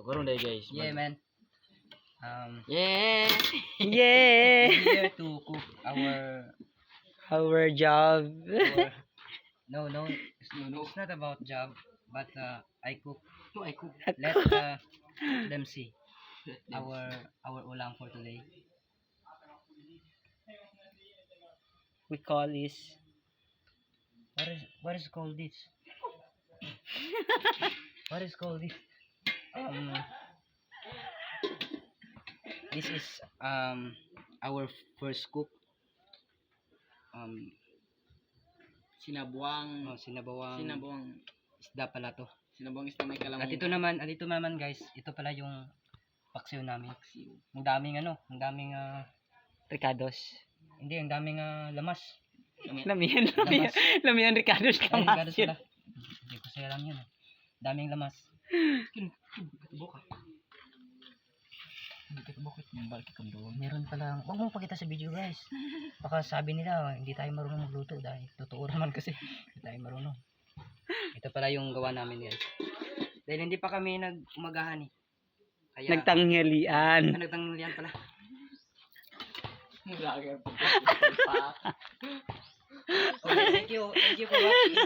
So karon day guys. Yeah, man. Yeah. Yeah. We're here to cook Our job. no, it's not about job, but I cook. No, I cook. Let them see our ulam for today. We call this What is called this? What is called this? This is our first cook. Sinabuang Sinabawang isda pala to. sinabuang isda may kalamang. At ito naman guys, ito pala yung paksiw namin. Ang daming Ricardo's. hindi, ang daming lamas. Lamian. Lamian Ricardo's Ay, Ricardo kamas yun. pala. Hindi ko siya alam yun. Daming lamas. Buka. Hindi ka bukit ng balik ka doon. Meron pala, huwag mong pakita sa video guys. Baka sabi nila, hindi tayo marunong magluto dahil totoo naman kasi hindi tayo marunong. Ito pala yung gawa namin guys. Dahil hindi pa kami nag-umagahan eh. Kaya, Nagtanghalian. nagtanglian pala. Lagi pa. Okay, thank you for watching.